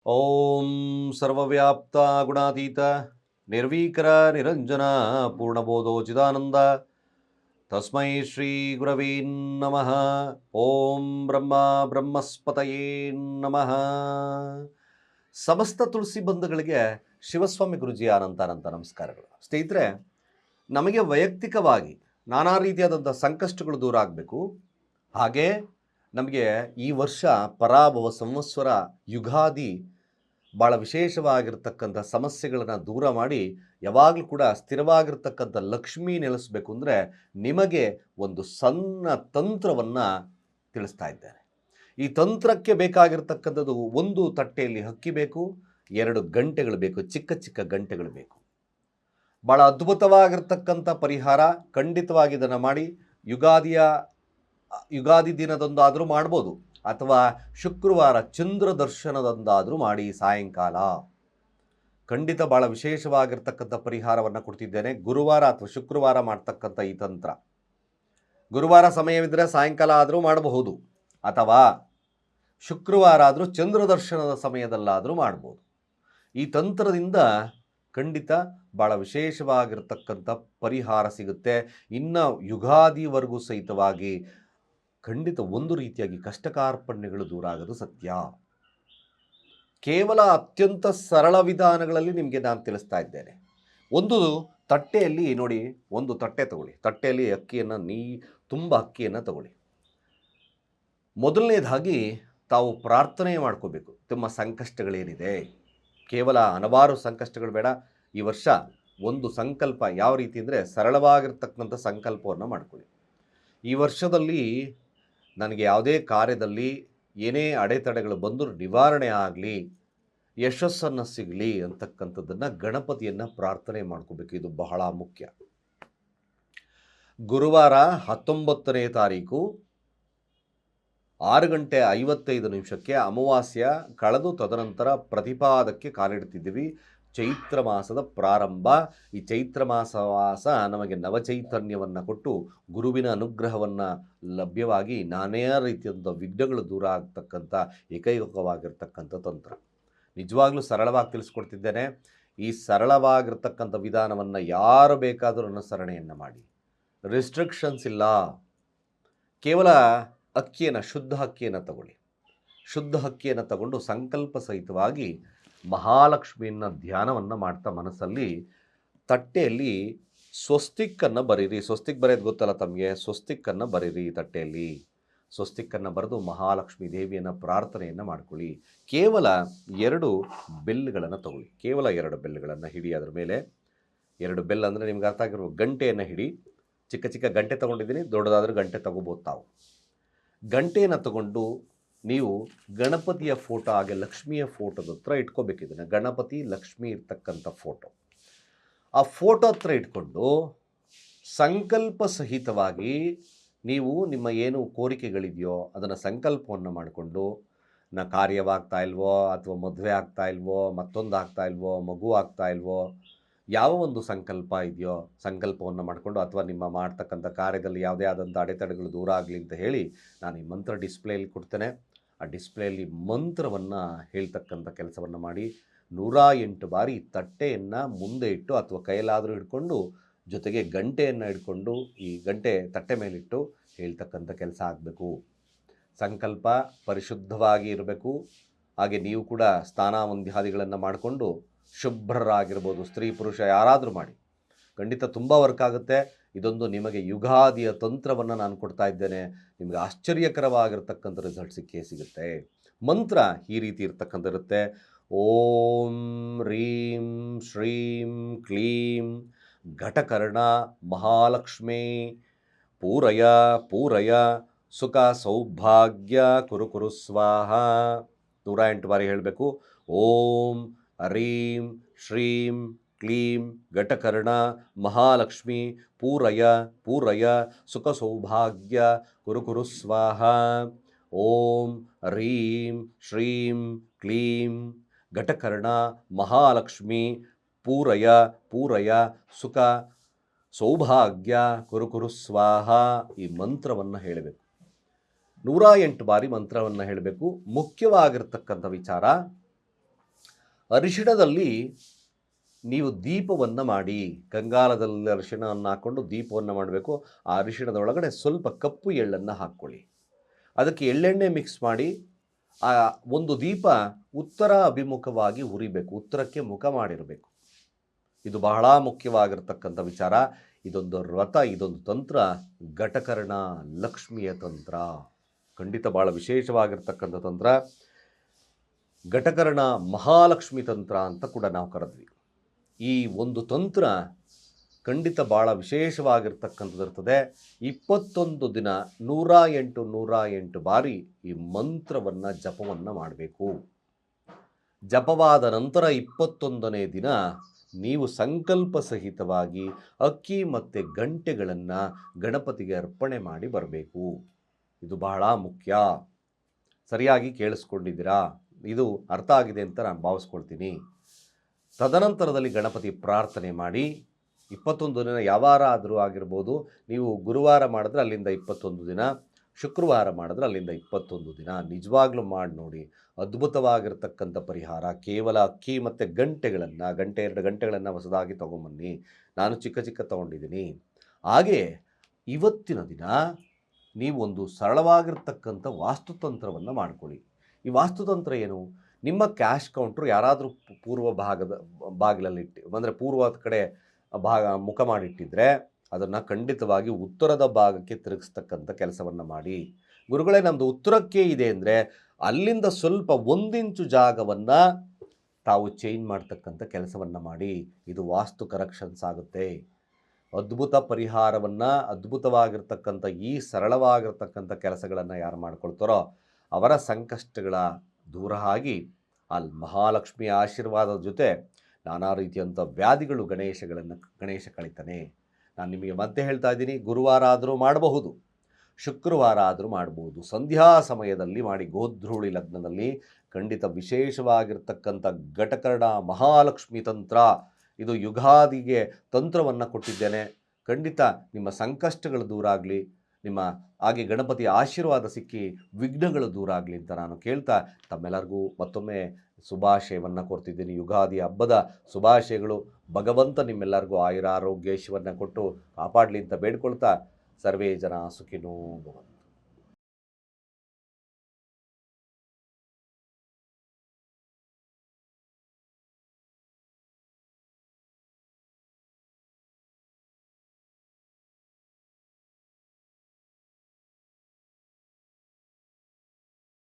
ಓಂ ಸರ್ವವ್ಯಾಪ್ತ ಗುಣಾತೀತ ನಿರ್ವೀಕರ ನಿರಂಜನ ಪೂರ್ಣಬೋಧೋ ಚಿದಾನಂದ ತಸ್ಮೈ ಶ್ರೀ ಗುರವೇ ನಮಃ. ಓಂ ಬ್ರಹ್ಮ ಬ್ರಹ್ಮಸ್ಪತಯೇ ನಮಃ. ಸಮಸ್ತ ತುಳಸಿ ಬಂಧುಗಳಿಗೆ ಶಿವಸ್ವಾಮಿ ಗುರುಜಿಯ ಅನಂತ ನಮಸ್ಕಾರಗಳು. ಸ್ನೇಹಿತರೆ, ನಮಗೆ ವೈಯಕ್ತಿಕವಾಗಿ ನಾನಾ ರೀತಿಯಾದಂಥ ಸಂಕಷ್ಟಗಳು ದೂರ ಆಗಬೇಕು. ಹಾಗೆ ನಮಗೆ ಈ ವರ್ಷ ಪರಾಭವ ಸಂವತ್ಸರ ಯುಗಾದಿ ಭಾಳ ವಿಶೇಷವಾಗಿರ್ತಕ್ಕಂಥ ಸಮಸ್ಯೆಗಳನ್ನು ದೂರ ಮಾಡಿ ಯಾವಾಗಲೂ ಕೂಡ ಸ್ಥಿರವಾಗಿರ್ತಕ್ಕಂಥ ಲಕ್ಷ್ಮೀ ನೆಲೆಸಬೇಕು ಅಂದರೆ ನಿಮಗೆ ಒಂದು ಸಣ್ಣ ತಂತ್ರವನ್ನು ತಿಳಿಸ್ತಾ ಇದ್ದೇನೆ. ಈ ತಂತ್ರಕ್ಕೆ ಬೇಕಾಗಿರ್ತಕ್ಕಂಥದ್ದು ಒಂದು ತಟ್ಟೆಯಲ್ಲಿ ಅಕ್ಕಿ ಬೇಕು, 2 ಗಂಟೆಗಳು ಬೇಕು, ಚಿಕ್ಕ ಚಿಕ್ಕ ಗಂಟೆಗಳು ಬೇಕು. ಭಾಳ ಅದ್ಭುತವಾಗಿರ್ತಕ್ಕಂಥ ಪರಿಹಾರ. ಖಂಡಿತವಾಗಿ ಇದನ್ನು ಮಾಡಿ. ಯುಗಾದಿ ದಿನದಂದಾದರೂ ಮಾಡ್ಬೋದು, ಅಥವಾ ಶುಕ್ರವಾರ ಚಂದ್ರ ದರ್ಶನದಂದಾದರೂ ಮಾಡಿ ಸಾಯಂಕಾಲ. ಖಂಡಿತ ಭಾಳ ವಿಶೇಷವಾಗಿರ್ತಕ್ಕಂಥ ಪರಿಹಾರವನ್ನು ಕೊಡ್ತಿದ್ದೇನೆ. ಗುರುವಾರ ಅಥವಾ ಶುಕ್ರವಾರ ಮಾಡ್ತಕ್ಕಂಥ ಈ ತಂತ್ರ, ಗುರುವಾರ ಸಮಯವಿದ್ದರೆ ಸಾಯಂಕಾಲ ಆದರೂ ಮಾಡಬಹುದು, ಅಥವಾ ಶುಕ್ರವಾರ ಆದರೂ ಚಂದ್ರ ದರ್ಶನದ ಸಮಯದಲ್ಲಾದರೂ ಮಾಡ್ಬೋದು. ಈ ತಂತ್ರದಿಂದ ಖಂಡಿತ ಭಾಳ ವಿಶೇಷವಾಗಿರ್ತಕ್ಕಂಥ ಪರಿಹಾರ ಸಿಗುತ್ತೆ. ಇನ್ನು ಯುಗಾದಿವರೆಗೂ ಸಹಿತವಾಗಿ ಖಂಡಿತ ಒಂದು ರೀತಿಯಾಗಿ ಕಷ್ಟಕಾರ್ಪಣ್ಯಗಳು ದೂರ ಆಗೋದು ಸತ್ಯ. ಕೇವಲ ಅತ್ಯಂತ ಸರಳ ವಿಧಾನಗಳಲ್ಲಿ ನಿಮಗೆ ನಾನು ತಿಳಿಸ್ತಾ ಇದ್ದೇನೆ. ಒಂದು ತಟ್ಟೆಯಲ್ಲಿ ನೋಡಿ, ಒಂದು ತಟ್ಟೆ ತಗೊಳ್ಳಿ. ತಟ್ಟೆಯಲ್ಲಿ ಅಕ್ಕಿಯನ್ನು ತುಂಬ ಅಕ್ಕಿಯನ್ನು ತಗೊಳ್ಳಿ. ಮೊದಲನೇದಾಗಿ ತಾವು ಪ್ರಾರ್ಥನೆ ಮಾಡ್ಕೋಬೇಕು. ನಿಮ್ಮ ಸಂಕಷ್ಟಗಳೇನಿದೆ, ಕೇವಲ ಹಲವಾರು ಸಂಕಷ್ಟಗಳು ಬೇಡ. ಈ ವರ್ಷ ಒಂದು ಸಂಕಲ್ಪ ಯಾವ ರೀತಿ ಅಂದರೆ, ಸರಳವಾಗಿರ್ತಕ್ಕಂಥ ಸಂಕಲ್ಪವನ್ನು ಮಾಡ್ಕೊಳ್ಳಿ. ಈ ವರ್ಷದಲ್ಲಿ ನನಗೆ ಯಾವುದೇ ಕಾರ್ಯದಲ್ಲಿ ಏನೇ ಅಡೆತಡೆಗಳು ಬಂದರೂ ನಿವಾರಣೆ ಆಗಲಿ, ಯಶಸ್ಸನ್ನು ಸಿಗಲಿ ಅಂತಕ್ಕಂಥದ್ದನ್ನು ಗಣಪತಿಯನ್ನು ಪ್ರಾರ್ಥನೆ ಮಾಡ್ಕೋಬೇಕು. ಇದು ಬಹಳ ಮುಖ್ಯ. ಗುರುವಾರ 19ನೇ ತಾರೀಕು 6:55 ಅಮಾವಾಸ್ಯ ಕಳೆದು ತದನಂತರ ಪ್ರತಿಪಾದಕ್ಕೆ ಕಾಲಿಡ್ತಿದ್ದೀವಿ. ಚೈತ್ರ ಮಾಸದ ಪ್ರಾರಂಭ. ಈ ಚೈತ್ರ ಮಾಸವಾಸ ನಮಗೆ ನವಚೈತನ್ಯವನ್ನು ಕೊಟ್ಟು ಗುರುವಿನ ಅನುಗ್ರಹವನ್ನು ಲಭ್ಯವಾಗಿ ನಾನೇ ರೀತಿಯಾದ ವಿಘ್ನಗಳು ದೂರ ಆಗ್ತಕ್ಕಂಥ ಏಕೈಕವಾಗಿರ್ತಕ್ಕಂಥ ತಂತ್ರ. ನಿಜವಾಗ್ಲೂ ಸರಳವಾಗಿ ತಿಳಿಸ್ಕೊಡ್ತಿದ್ದೇನೆ. ಈ ಸರಳವಾಗಿರ್ತಕ್ಕಂಥ ವಿಧಾನವನ್ನು ಯಾರು ಬೇಕಾದರೂ ಅನುಸರಣೆಯನ್ನು ಮಾಡಿ. ರಿಸ್ಟ್ರಿಕ್ಷನ್ಸ್ ಇಲ್ಲ. ಕೇವಲ ಅಕ್ಕಿಯನ್ನು, ಶುದ್ಧ ಅಕ್ಕಿಯನ್ನು ತಗೊಳ್ಳಿ. ಶುದ್ಧ ಅಕ್ಕಿಯನ್ನು ತಗೊಂಡು ಸಂಕಲ್ಪ ಸಹಿತವಾಗಿ ಮಹಾಲಕ್ಷ್ಮಿಯನ್ನು ಧ್ಯಾನವನ್ನು ಮಾಡ್ತಾ ಮನಸ್ಸಲ್ಲಿ ತಟ್ಟೆಯಲ್ಲಿ ಸ್ವಸ್ತಿಕ್ಕನ್ನು ಬರೀರಿ. ಸ್ವಸ್ತಿಕ್ ಬರೆಯೋದು ಗೊತ್ತಲ್ಲ ತಮಗೆ? ಸ್ವಸ್ತಿಕ್ಕನ್ನು ಬರೀರಿ. ತಟ್ಟೆಯಲ್ಲಿ ಸ್ವಸ್ತಿಕ್ಕನ್ನು ಬರೆದು ಮಹಾಲಕ್ಷ್ಮಿ ದೇವಿಯನ್ನು ಪ್ರಾರ್ಥನೆಯನ್ನು ಮಾಡ್ಕೊಳ್ಳಿ. ಕೇವಲ 2 ಬೆಲ್ಲುಗಳನ್ನು ತಗೊಳ್ಳಿ. ಕೇವಲ 2 ಬೆಲ್ಲುಗಳನ್ನು ಹಿಡಿ. ಅದರ ಮೇಲೆ 2 ಬೆಲ್ಲ ಅಂದರೆ ನಿಮ್ಗೆ ಅರ್ಥ ಆಗಿರೋ ಗಂಟೆಯನ್ನು ಹಿಡಿ. ಚಿಕ್ಕ ಚಿಕ್ಕ ಗಂಟೆ ತೊಗೊಂಡಿದ್ದೀನಿ, ದೊಡ್ಡದಾದರೂ ಗಂಟೆ ತೊಗೋಬೋದು ತಾವು. ಗಂಟೆಯನ್ನು ತಗೊಂಡು ನೀವು ಗಣಪತಿಯ ಫೋಟೋ ಹಾಗೆ ಲಕ್ಷ್ಮಿಯ ಫೋಟೋದ ಹತ್ರ ಇಟ್ಕೋಬೇಕಿದ್ದನ್ನು. ಗಣಪತಿ ಲಕ್ಷ್ಮಿ ಇರ್ತಕ್ಕಂಥ ಫೋಟೋ, ಆ ಫೋಟೋ ಹತ್ರ ಇಟ್ಕೊಂಡು ಸಂಕಲ್ಪ ಸಹಿತವಾಗಿ ನೀವು ನಿಮ್ಮ ಏನು ಕೋರಿಕೆಗಳಿದೆಯೋ ಅದನ್ನು ಸಂಕಲ್ಪವನ್ನು ಮಾಡಿಕೊಂಡು, ಕಾರ್ಯವಾಗ್ತಾ ಇಲ್ವೋ, ಅಥವಾ ಮದುವೆ ಆಗ್ತಾ ಇಲ್ವೋ, ಮತ್ತೊಂದು ಆಗ್ತಾ ಇಲ್ವೋ, ಮಗು ಆಗ್ತಾ ಇಲ್ವೋ, ಯಾವ ಒಂದು ಸಂಕಲ್ಪ ಇದೆಯೋ ಸಂಕಲ್ಪವನ್ನು ಮಾಡಿಕೊಂಡು, ಅಥವಾ ನಿಮ್ಮ ಮಾಡ್ತಕ್ಕಂಥ ಕಾರ್ಯದಲ್ಲಿ ಯಾವುದೇ ಆದಂಥ ಅಡೆತಡೆಗಳು ದೂರ ಆಗಲಿ ಅಂತ ಹೇಳಿ ನಾನು ಈ ಮಂತ್ರ ಡಿಸ್ಪ್ಲೇಯಲ್ಲಿ ಕೊಡ್ತೇನೆ. ಆ ಡಿಸ್ಪ್ಲೇಯಲ್ಲಿ ಮಂತ್ರವನ್ನು ಹೇಳ್ತಕ್ಕಂಥ ಕೆಲಸವನ್ನು ಮಾಡಿ 108 ಬಾರಿ ತಟ್ಟೆಯನ್ನು ಮುಂದೆ ಇಟ್ಟು ಅಥವಾ ಕೈಯಲ್ಲಾದರೂ ಹಿಡ್ಕೊಂಡು, ಜೊತೆಗೆ ಗಂಟೆಯನ್ನು ಹಿಡ್ಕೊಂಡು ಈ ಗಂಟೆ ತಟ್ಟೆ ಮೇಲಿಟ್ಟು ಹೇಳ್ತಕ್ಕಂಥ ಕೆಲಸ ಆಗಬೇಕು. ಸಂಕಲ್ಪ ಪರಿಶುದ್ಧವಾಗಿ ಇರಬೇಕು. ಹಾಗೆ ನೀವು ಕೂಡ ಸ್ನಾನ ವಂದ್ಯಾದಿಗಳನ್ನು ಮಾಡಿಕೊಂಡು ಶುಭ್ರರಾಗಿರ್ಬೋದು. ಸ್ತ್ರೀ ಪುರುಷ ಯಾರಾದರೂ ಮಾಡಿ, ಖಂಡಿತ ತುಂಬ ವರ್ಕ್ ಆಗುತ್ತೆ. ಇದೊಂದು ನಿಮಗೆ ಯುಗಾದಿಯ ತಂತ್ರವನ್ನು ನಾನು ಕೊಡ್ತಾ ಇದ್ದೇನೆ. ನಿಮಗೆ ಆಶ್ಚರ್ಯಕರವಾಗಿರ್ತಕ್ಕಂಥ ರಿಸಲ್ಟ್ ಸಿಗುತ್ತೆ. ಮಂತ್ರ ಈ ರೀತಿ ಇರ್ತಕ್ಕಂಥ ಇರುತ್ತೆ. ಓಂ ರೀಂ ಶ್ರೀಂ ಕ್ಲೀಂ ಘಟಕರ್ಣ ಮಹಾಲಕ್ಷ್ಮೇ ಪೂರಯ ಪೂರಯ ಸುಖ ಸೌಭಾಗ್ಯ ಕುರು ಸ್ವಾಹ. 108 ಬಾರಿ ಹೇಳಬೇಕು. ಓಂ ರೀಂ ಶ್ರೀಂ ಕ್ಲೀಂ ಘಟಕರ್ಣ ಮಹಾಲಕ್ಷ್ಮಿ ಪೂರಯ ಪೂರಯ ಸುಖ ಸೌಭಾಗ್ಯ ಕುರು ಸ್ವಾಹ. ಓಂ ರೀಂ ಶ್ರೀಂ ಕ್ಲೀಂ ಘಟಕರ್ಣ ಮಹಾಲಕ್ಷ್ಮಿ ಪೂರಯ ಪೂರಯ ಸುಖ ಸೌಭಾಗ್ಯ ಕುರು ಸ್ವಾಹ. ಈ ಮಂತ್ರವನ್ನು ಹೇಳಬೇಕು. 108 ಬಾರಿ ಮಂತ್ರವನ್ನು ಹೇಳಬೇಕು. ಮುಖ್ಯವಾಗಿರ್ತಕ್ಕಂಥ ವಿಚಾರ, ಅರಿಶಿಣದಲ್ಲಿ ನೀವು ದೀಪವನ್ನು ಮಾಡಿ, ಗಂಗಾಲದಲ್ಲಿ ಅರಿಶಿಣವನ್ನು ಹಾಕ್ಕೊಂಡು ದೀಪವನ್ನು ಮಾಡಬೇಕು. ಆ ಅರಿಶಿಣದ ಒಳಗಡೆ ಸ್ವಲ್ಪ ಕಪ್ಪು ಎಳ್ಳನ್ನು ಹಾಕ್ಕೊಳ್ಳಿ. ಅದಕ್ಕೆ ಎಳ್ಳೆಣ್ಣೆ ಮಿಕ್ಸ್ ಮಾಡಿ ಆ ಒಂದು ದೀಪ ಉತ್ತರ ಅಭಿಮುಖವಾಗಿ ಉರಿಬೇಕು, ಉತ್ತರಕ್ಕೆ ಮುಖ ಮಾಡಿರಬೇಕು. ಇದು ಬಹಳ ಮುಖ್ಯವಾಗಿರ್ತಕ್ಕಂಥ ವಿಚಾರ. ಇದೊಂದು ವ್ರತ, ಇದೊಂದು ತಂತ್ರ ಘಟಕರ್ಣ ಲಕ್ಷ್ಮಿಯ ತಂತ್ರ. ಖಂಡಿತ ಭಾಳ ವಿಶೇಷವಾಗಿರ್ತಕ್ಕಂಥ ತಂತ್ರ. ಘಟಕರ್ಣ ಮಹಾಲಕ್ಷ್ಮಿ ತಂತ್ರ ಅಂತ ಕೂಡ ನಾವು ಕರೆದ್ವಿ. ಈ ಒಂದು ತಂತ್ರ ಖಂಡಿತ ಭಾಳ ವಿಶೇಷವಾಗಿರ್ತಕ್ಕಂಥದ್ದಿರ್ತದೆ. 21 ದಿನ 108 ಬಾರಿ ಈ ಮಂತ್ರವನ್ನು ಜಪವನ್ನು ಮಾಡಬೇಕು. ಜಪವಾದ ನಂತರ 21ನೇ ದಿನ ನೀವು ಸಂಕಲ್ಪ ಸಹಿತವಾಗಿ ಅಕ್ಕಿ ಮತ್ತು ಗಂಟೆಗಳನ್ನು ಗಣಪತಿಗೆ ಅರ್ಪಣೆ ಮಾಡಿ ಬರಬೇಕು. ಇದು ಬಹಳ ಮುಖ್ಯ. ಸರಿಯಾಗಿ ಕೇಳಿಸ್ಕೊಂಡಿದ್ದೀರಾ? ಇದು ಅರ್ಥ ಆಗಿದೆ ಅಂತ ನಾನು ಭಾವಿಸ್ಕೊಳ್ತೀನಿ. ತದನಂತರದಲ್ಲಿ ಗಣಪತಿ ಪ್ರಾರ್ಥನೆ ಮಾಡಿ 21 ದಿನ ಯಾವಾರ ಆದರೂ ಆಗಿರ್ಬೋದು. ನೀವು ಗುರುವಾರ ಮಾಡಿದ್ರೆ ಅಲ್ಲಿಂದ 21 ದಿನ, ಶುಕ್ರವಾರ ಮಾಡಿದ್ರೆ ಅಲ್ಲಿಂದ 21 ದಿನ. ನಿಜವಾಗ್ಲೂ ಮಾಡಿ ನೋಡಿ, ಅದ್ಭುತವಾಗಿರ್ತಕ್ಕಂಥ ಪರಿಹಾರ. ಕೇವಲ ಅಕ್ಕಿ ಮತ್ತು ಗಂಟೆಗಳನ್ನು 2 ಗಂಟೆಗಳನ್ನು ಹೊಸದಾಗಿ ತೊಗೊಂಬನ್ನಿ. ನಾನು ಚಿಕ್ಕ ತೊಗೊಂಡಿದ್ದೀನಿ. ಹಾಗೆ ಇವತ್ತಿನ ದಿನ ನೀವು ಒಂದು ಸರಳವಾಗಿರ್ತಕ್ಕಂಥ ವಾಸ್ತುತಂತ್ರವನ್ನು ಮಾಡ್ಕೊಳ್ಳಿ. ಈ ವಾಸ್ತುತಂತ್ರ ಏನು? ನಿಮ್ಮ ಕ್ಯಾಶ್ ಕೌಂಟ್ರು ಯಾರಾದರೂ ಪೂರ್ವ ಬಾಗಿಲಲ್ಲಿಟ್ಟು, ಅಂದರೆ ಪೂರ್ವದ ಕಡೆ ಮುಖ ಮಾಡಿಟ್ಟಿದ್ರೆ ಅದನ್ನು ಖಂಡಿತವಾಗಿ ಉತ್ತರದ ಭಾಗಕ್ಕೆ ತಿರುಗಿಸ್ತಕ್ಕಂಥ ಕೆಲಸವನ್ನು ಮಾಡಿ. ಗುರುಗಳೇ, ನಮ್ಮದು ಉತ್ತರಕ್ಕೆ ಇದೆ ಅಂದರೆ ಅಲ್ಲಿಂದ ಸ್ವಲ್ಪ 1 ಇಂಚು ಜಾಗವನ್ನು ತಾವು ಚೇಂಜ್ ಮಾಡ್ತಕ್ಕಂಥ ಕೆಲಸವನ್ನು ಮಾಡಿ. ಇದು ವಾಸ್ತು ಕರೆಕ್ಷನ್ಸ್ ಆಗುತ್ತೆ. ಅದ್ಭುತ ಪರಿಹಾರವನ್ನು, ಅದ್ಭುತವಾಗಿರ್ತಕ್ಕಂಥ ಈ ಸರಳವಾಗಿರ್ತಕ್ಕಂಥ ಕೆಲಸಗಳನ್ನು ಯಾರು ಮಾಡ್ಕೊಳ್ತಾರೋ ಅವರ ಸಂಕಷ್ಟಗಳ ದೂರ ಆಗಿ ಅಲ್ಲಿ ಮಹಾಲಕ್ಷ್ಮಿಯ ಆಶೀರ್ವಾದದ ಜೊತೆ ನಾನಾ ರೀತಿಯಂಥ ವ್ಯಾಧಿಗಳು ಗಣೇಶ ಕಳೀತಾನೆ. ನಾನು ನಿಮಗೆ ಮತ್ತೆ ಹೇಳ್ತಾ ಇದ್ದೀನಿ, ಗುರುವಾರ ಆದರೂ ಮಾಡಬಹುದು, ಶುಕ್ರವಾರ ಆದರೂ ಮಾಡ್ಬೋದು. ಸಂಧ್ಯಾ ಸಮಯದಲ್ಲಿ ಮಾಡಿ. ಗೋಧೂಳಿ ಲಗ್ನದಲ್ಲಿ ಖಂಡಿತ ವಿಶೇಷವಾಗಿರ್ತಕ್ಕಂಥ ಘಟಕರ್ಣ ಮಹಾಲಕ್ಷ್ಮಿ ತಂತ್ರ. ಇದು ಯುಗಾದಿಗೆ ತಂತ್ರವನ್ನು ಕೊಟ್ಟಿದ್ದೇನೆ. ಖಂಡಿತ ನಿಮ್ಮ ಸಂಕಷ್ಟಗಳು ದೂರ ಆಗಲಿ, ನಿಮ್ಮ ಹಾಗೆ ಗಣಪತಿಯ ಆಶೀರ್ವಾದ ಸಿಕ್ಕಿ ವಿಘ್ನಗಳು ದೂರ ಆಗಲಿ ಅಂತ ನಾನು ಕೇಳ್ತಾ ತಮ್ಮೆಲ್ಲರಿಗೂ ಮತ್ತೊಮ್ಮೆ ಶುಭಾಶಯವನ್ನು ಕೊಡ್ತಿದ್ದೀನಿ. ಯುಗಾದಿ ಹಬ್ಬದ ಶುಭಾಶಯಗಳು. ಭಗವಂತ ನಿಮ್ಮೆಲ್ಲರಿಗೂ ಆಯುರಾರೋಗ್ಯ ಐಶ್ವರ್ಯವನ್ನು ಕೊಟ್ಟು ಕಾಪಾಡಲಿ ಅಂತ ಬೇಡ್ಕೊಳ್ತಾ ಸರ್ವೇ ಜನ ಸುಖಿನೋ ಭವಂತು.